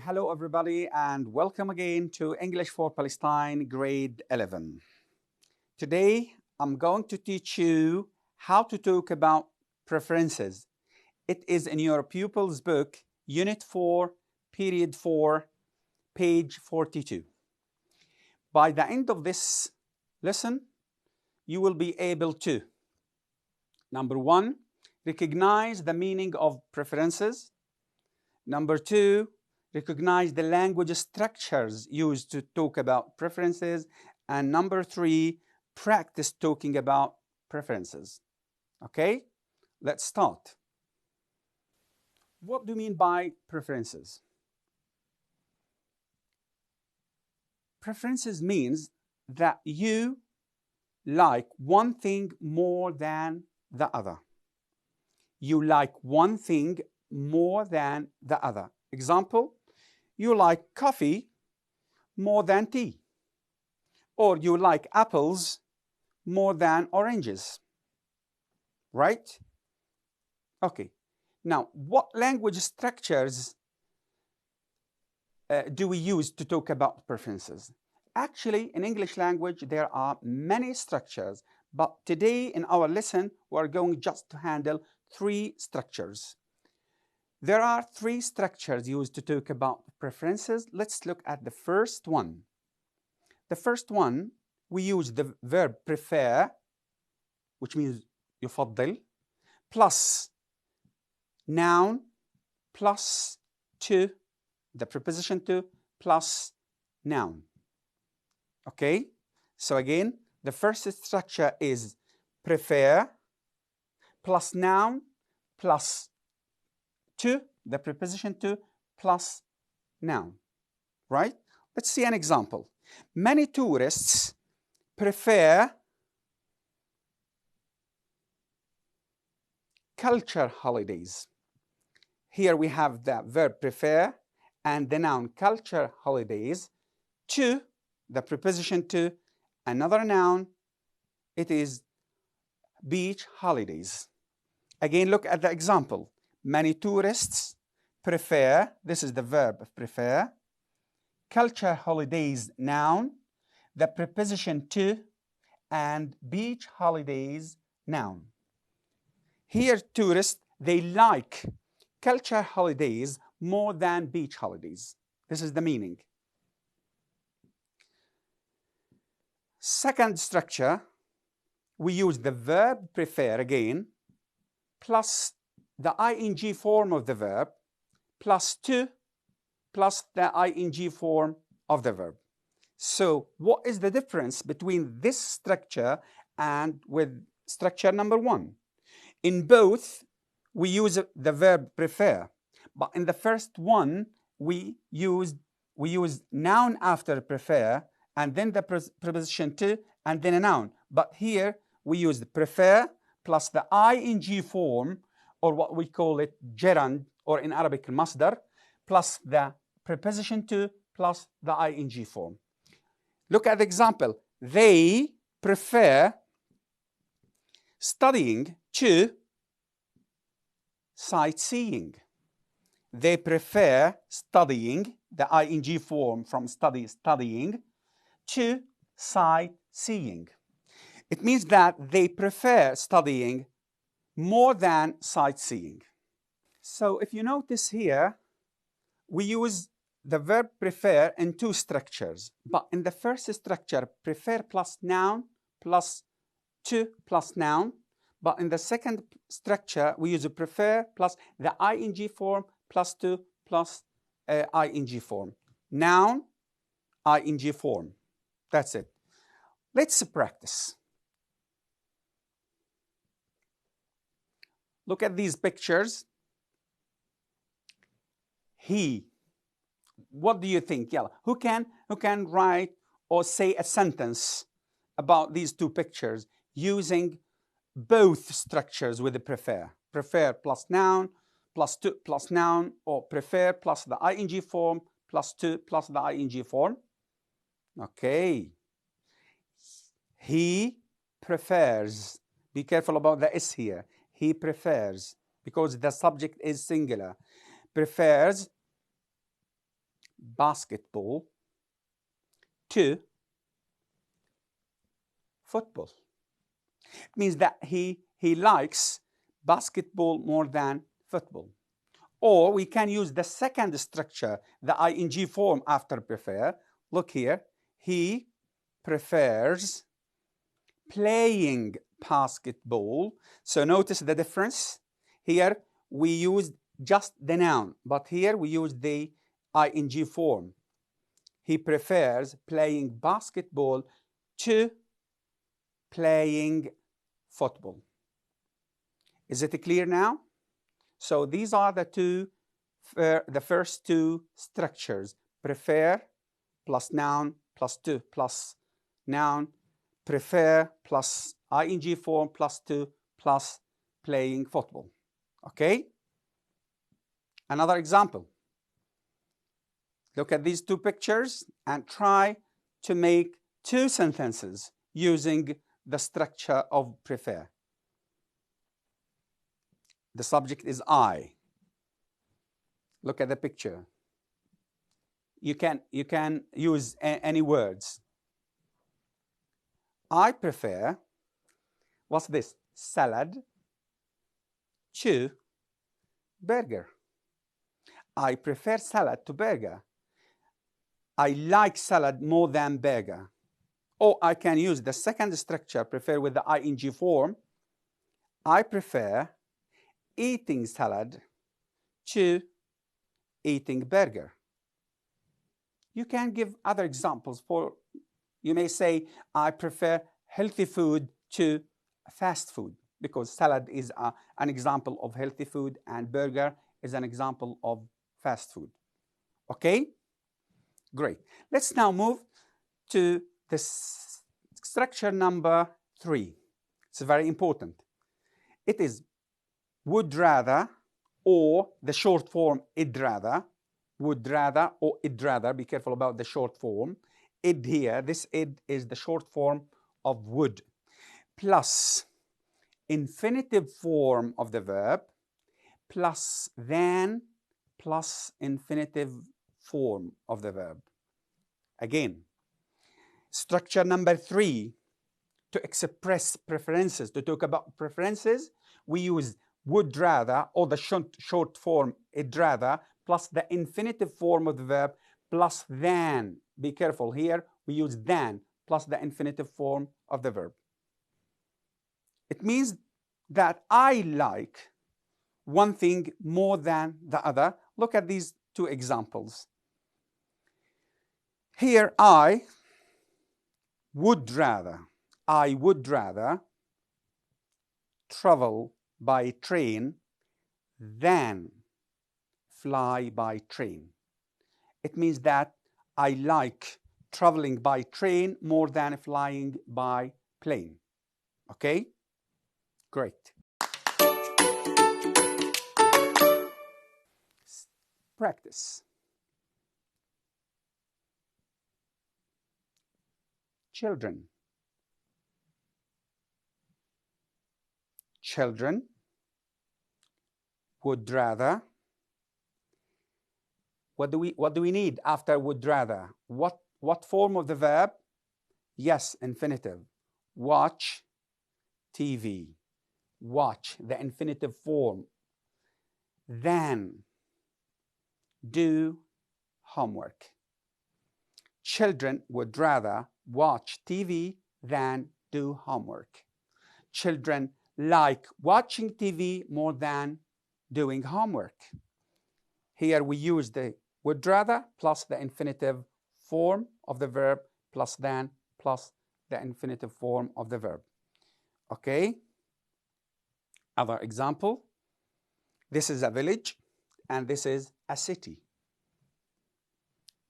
hello everybody, and welcome again to English for Palestine, grade 11. Today, I'm going to teach you how to talk about preferences. It is in your pupil's book, Unit 4, Period 4, page 42. By the end of this lesson, you will be able to, number 1, recognize the meaning of preferences. Number 2, recognize the language structures used to talk about preferences. And number 3, practice talking about preferences. Okay, let's start. What do you mean by preferences? Preferences means that you like one thing more than the other. You like one thing more than the other. Example, you like coffee more than tea. Or you like apples more than oranges. Right? Okay. Now, what language structures do we use to talk about preferences? Actually, in English language, there are many structures. But today in our lesson, we're going just to handle 3 structures. There are 3 structures used to talk about preferences. Let's look at the first one. The first one, we use the verb prefer, which means يفضل, plus noun, plus to, the preposition to, plus noun. Okay? So again, the first structure is prefer, plus noun, plus to, the preposition to, plus noun. Right? Let's see an example. Many tourists prefer culture holidays. Here we have the verb prefer and the noun culture holidays to, the preposition to, another noun, it is beach holidays. Again, look at the example. Many tourists prefer, this is the verb prefer, culture holidays noun, the preposition to, and beach holidays noun. Here, tourists, they like culture holidays more than beach holidays. This is the meaning. Second structure, we use the verb prefer again, plus the ing form of the verb, plus to, plus the ing form of the verb. So what is the difference between this structure and with structure number 1? In both, we use the verb prefer, but in the first one, we use noun after prefer, and then the preposition to, and then a noun. But here, we use the prefer plus the ing form, or what we call it gerund, or in Arabic masdar, plus the preposition to, plus the ing form. Look at the example. They prefer studying to sightseeing. They prefer studying, the ing form from studying, to sightseeing. It means that they prefer studying more than sightseeing. So if you notice here, we use the verb prefer in 2 structures. But in the first structure, prefer plus noun plus to plus noun. But in the second structure, we use a prefer plus the ing form plus to plus ing form. Noun, ing form. That's it. Let's practice. Look at these pictures. He. What do you think? Yeah. Who can write or say a sentence about these 2 pictures using both structures with the prefer? Prefer plus noun, plus to plus noun, or prefer plus the ing form, plus to plus the ing form. Okay. He prefers. Be careful about the S here. He prefers, because the subject is singular. Prefers basketball to football. It means that he likes basketball more than football. Or we can use the second structure, the ing form after prefer. Look here. He prefers playing basketball. So notice the difference. Here we used just the noun, but here we use the ing form. He prefers playing basketball to playing football. Is it clear now? So these are the first two structures: prefer plus noun plus to plus noun, prefer plus ing form plus to plus playing football. Okay? Another example. Look at these two pictures and try to make two sentences using the structure of prefer. The subject is I. Look at the picture. You can use any words. I prefer, what's this? Salad to burger. I prefer salad to burger. I like salad more than burger. Or I can use the second structure, prefer, with the ing form. I prefer eating salad to eating burger. You can give other examples. You may say, I prefer healthy food to fast food, because salad is an example of healthy food and burger is an example of fast food. Okay? Great. Let's now move to the structure number 3. It's very important. It is would rather, or the short form id rather. Would rather or id rather. Be careful about the short form. Id here, this id is the short form of would, plus infinitive form of the verb, plus than, plus infinitive form of the verb. Again, structure number 3, to express preferences, to talk about preferences, we use would rather, or the short form id rather, plus the infinitive form of the verb, plus than. Be careful here, we use than, plus the infinitive form of the verb. It means that I like one thing more than the other. Look at these two examples. Here, I would rather travel by train than fly by train. It means that I like traveling by train more than flying by plane. Okay? Great. Practice. Children. Children would rather. What do we need after would rather? What form of the verb? Yes, infinitive. Watch TV. Watch, the infinitive form. Then do homework. Children would rather watch TV than do homework. Children like watching TV more than doing homework. Here we use the would rather plus the infinitive form of the verb plus than plus the infinitive form of the verb. Okay? Other example. This is a village and this is a city.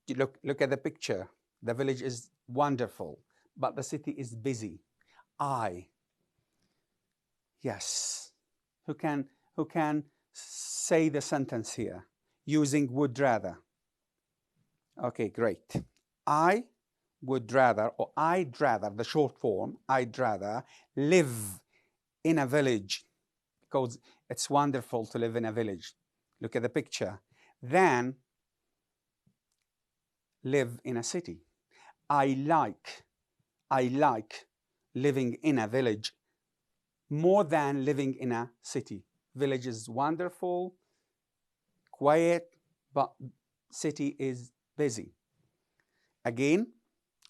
You look at the picture. The village is wonderful, but the city is busy. Yes. Who can say the sentence here using would rather? Okay, great. I would rather, or I'd rather, the short form, I'd rather live in a village, because it's wonderful to live in a village. Look at the picture. Than live in a city. I like living in a village more than living in a city. Village is wonderful, quiet, but city is busy. Again,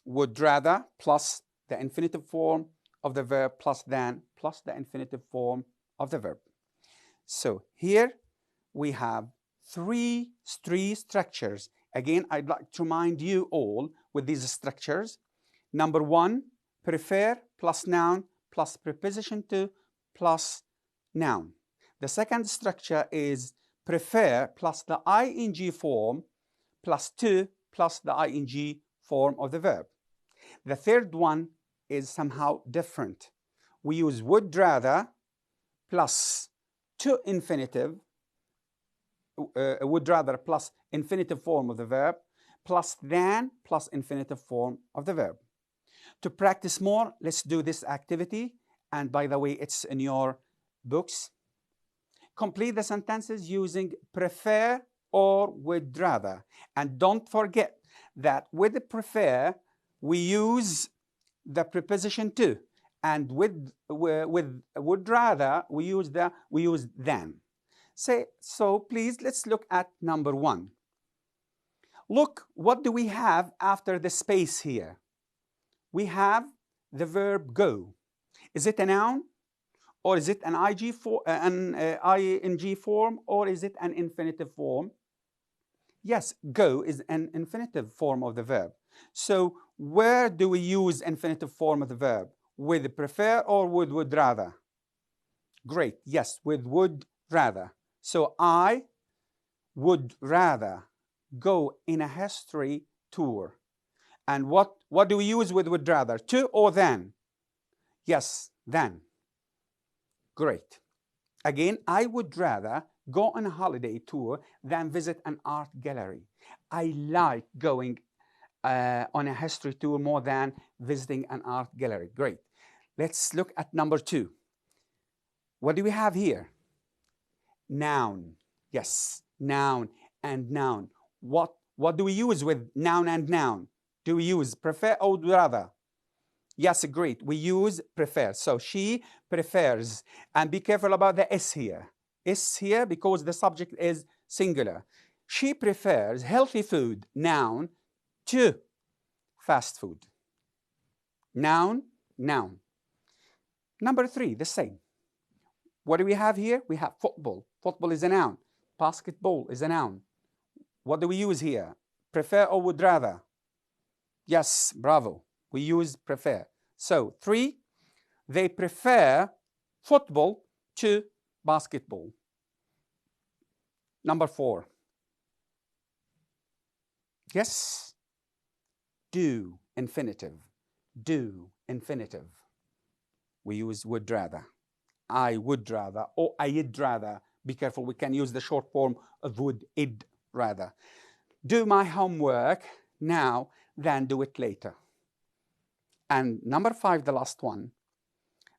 would rather plus the infinitive form of the verb plus than plus the infinitive form of the verb. So here we have three structures. Again, I'd like to remind you all with these structures. Number one, prefer plus noun plus preposition to plus noun. The second structure is prefer plus the ing form plus to plus the ing form of the verb. The third one is somehow different. We use would rather plus to infinitive, would rather plus infinitive form of the verb, plus than plus infinitive form of the verb. To practice more, let's do this activity. And by the way, it's in your books. Complete the sentences using prefer or would rather. And don't forget that with prefer, we use the preposition to. And with would rather, we use than. So please, let's look at number one. Look, what do we have after the space here? We have the verb go. Is it a noun? Or is it an ing form? Or is it an infinitive form? Yes, go is an infinitive form of the verb. So where do we use infinitive form of the verb? With prefer or with would rather? Great, yes, with would rather. So I would rather go in a history tour. And what do we use with would rather? To or than? Yes, than. Great. Again, I would rather go on a holiday tour than visit an art gallery. I like going on a history tour more than visiting an art gallery. Great. Let's look at number two. What do we have here? Noun. Yes, noun and noun. What do we use with noun and noun? Do we use prefer or would rather? Yes, great. We use prefer. So she prefers. And be careful about the S here. S here because the subject is singular. She prefers healthy food, noun, to fast food. Noun, noun. Number three, the same. What do we have here? We have football. Football is a noun. Basketball is a noun. What do we use here? Prefer or would rather? Yes, bravo. We use prefer. So three, they prefer football to basketball. Number four. Yes, do infinitive. Do infinitive. We use would rather. I would rather or I'd rather. Be careful, we can use the short form of would, id rather. Do my homework now, then do it later. And number five, the last one,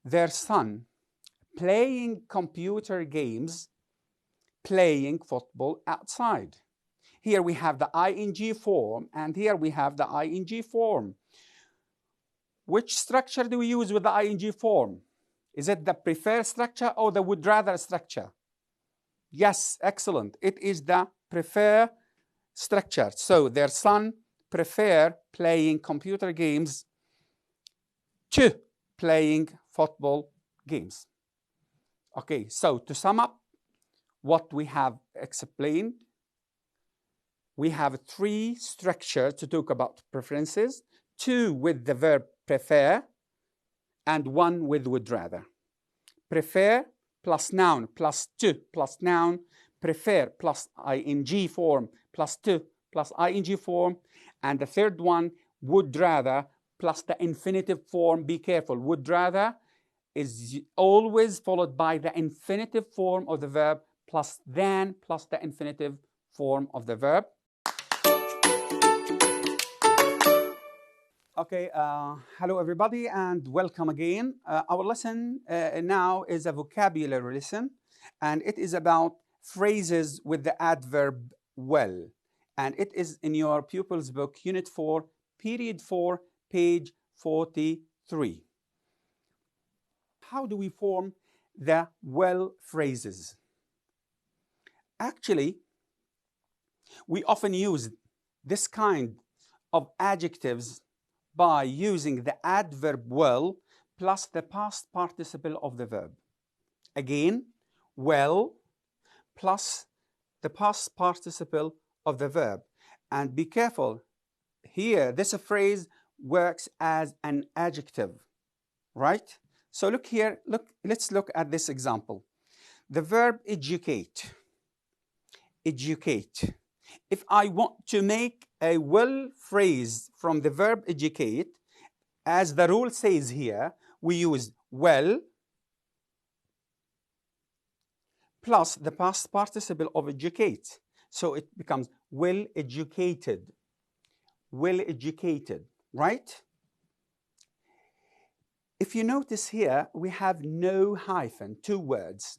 their son playing computer games, playing football outside. Here we have the ing form, and here we have the ing form. Which structure do we use with the ing form? Is it the prefer structure or the would rather structure? Yes, excellent. It is the prefer structure. So their son prefer playing computer games to playing football games. Okay, so to sum up what we have explained, we have three structures to talk about preferences, two with the verb prefer and one with would rather. Prefer plus noun plus to plus noun, prefer plus ing form plus to plus ing form, and the third one, would rather plus the infinitive form. Be careful, would rather is always followed by the infinitive form of the verb plus than plus the infinitive form of the verb. Okay, hello everybody and welcome again. Our lesson now is a vocabulary lesson, and it is about phrases with the adverb well. and it is in your pupils book, Unit 4, Period 4, page 43. How do we form the well phrases? Actually, we often use this kind of adjectives by using the adverb well plus the past participle of the verb. Again, well plus the past participle of the verb. And be careful, here this phrase works as an adjective, right? So look here, let's look at this example. The verb educate. Educate. If I want to make a well phrase from the verb educate, as the rule says here, we use well plus the past participle of educate. So it becomes well educated. Well educated, right? If you notice here, we have no hyphen, two words.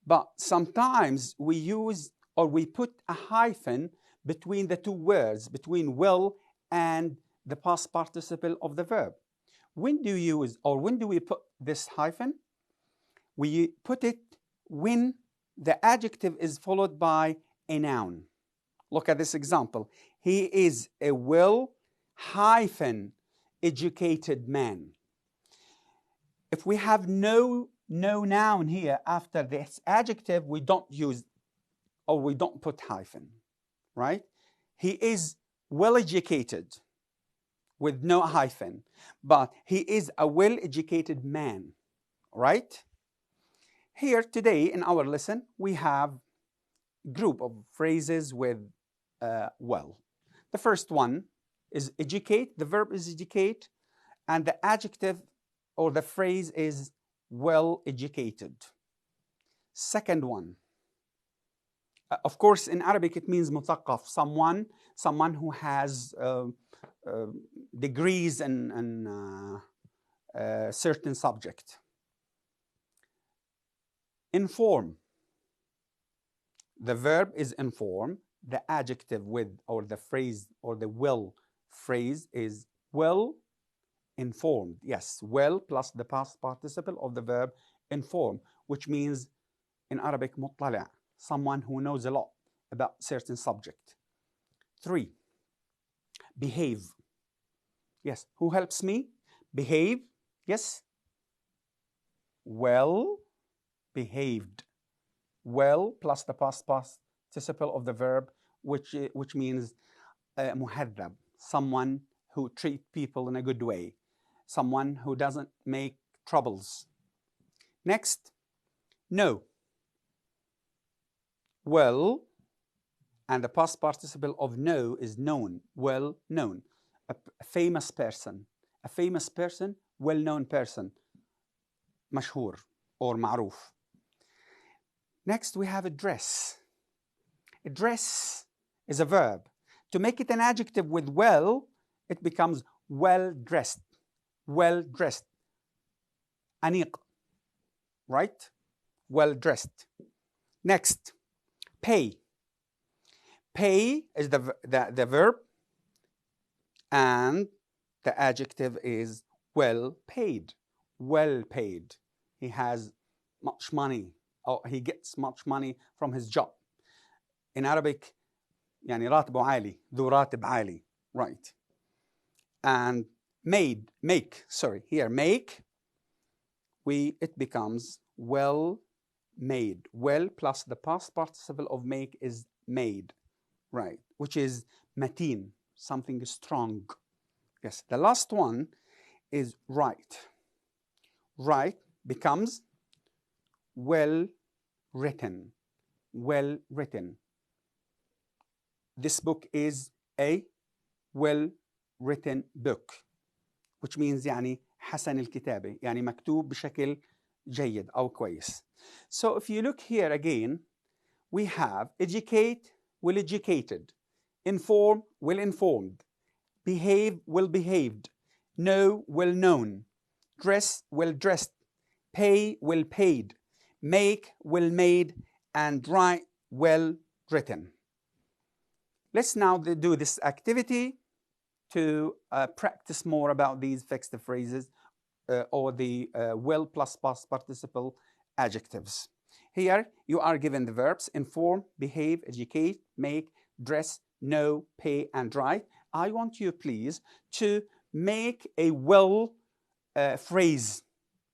But sometimes we use or we put a hyphen between the two words, between will and the past participle of the verb. When do you use or when do we put this hyphen? We put it when the adjective is followed by a noun. Look at this example. He is a well-educated man. If we have no noun here after this adjective, we don't use or we don't put hyphen, right? He is well-educated with no hyphen, but he is a well-educated man, right? Here today in our lesson, we have a group of phrases with well. The first one is educate. The verb is educate, and the adjective or the phrase is well-educated. Second one, of course, in Arabic it means muthaqqaf, someone who has degrees in a certain subject. Inform. The verb is inform. The adjective with or the phrase or the well phrase is well informed. Yes, well plus the past participle of the verb inform, which means in Arabic muttala', someone who knows a lot about certain subject. 3, behave. Yes, who helps me? Behave. Yes. Well behaved. Well plus the past participle of the verb, which means muhaddab, someone who treats people in a good way, someone who doesn't make troubles. Next, know. Well, and the past participle of know is known, well known. A famous person, well-known person, mashhur or ma'roof. Next, we have address. Address is a verb. To make it an adjective with well, it becomes well-dressed. Well-dressed. Aniq. Right? Well-dressed. Next, pay. Pay is the verb, and the adjective is well-paid. Well-paid. He has much money, or he gets much money from his job. In Arabic, يعني راتبه عالي, ذو راتب عالي, right? And make, it becomes well made. Well plus the past participle of make is made, right? Which is mateen, something strong. Yes, the last one is right. Right becomes well written. Well written. This book is a well-written book, which means يعني حسن الكتابة, يعني مكتوب بشكل جيد أو كويس. So if you look here again, we have educate, well-educated, inform, well-informed, behave, well-behaved, know, well-known, dress, well-dressed, pay, well-paid, make, well-made, and write, well-written. Let's now do this activity to practice more about these fixed phrases or the will plus past participle adjectives. Here you are given the verbs inform, behave, educate, make, dress, know, pay, and write. I want you, please, to make a will phrase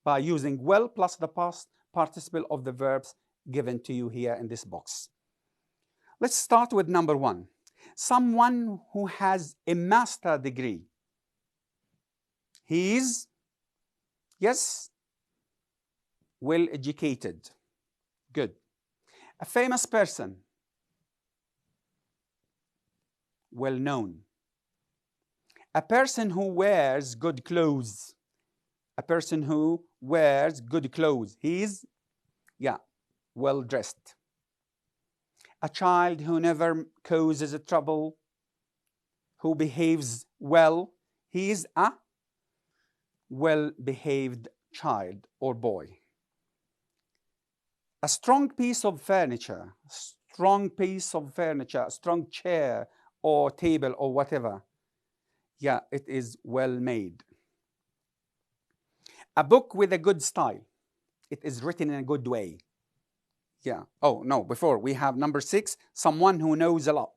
by using will plus the past participle of the verbs given to you here in this box. Let's start with number 1. Someone who has a master degree. He is, yes, well educated. Good. A famous person. Well known. A person who wears good clothes. A person who wears good clothes. He is, yeah, well dressed. A child who never causes trouble, who behaves well. He is a well-behaved child or boy. A strong piece of furniture, a strong chair or table or whatever. Yeah, it is well made. A book with a good style. It is written in a good way. Yeah. Oh, no, before we have number 6, someone who knows a lot.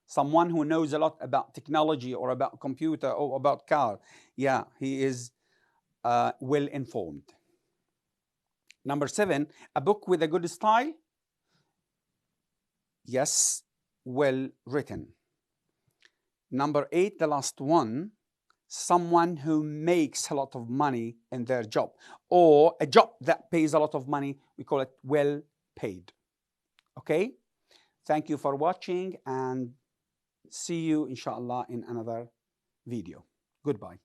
Someone who knows a lot about technology or about computer or about car. Yeah, he is well informed. Number 7, a book with a good style. Yes, well written. Number 8, the last one, someone who makes a lot of money in their job, or a job that pays a lot of money. We call it well paid. Okay? Thank you for watching and see you inshallah in another video. Goodbye.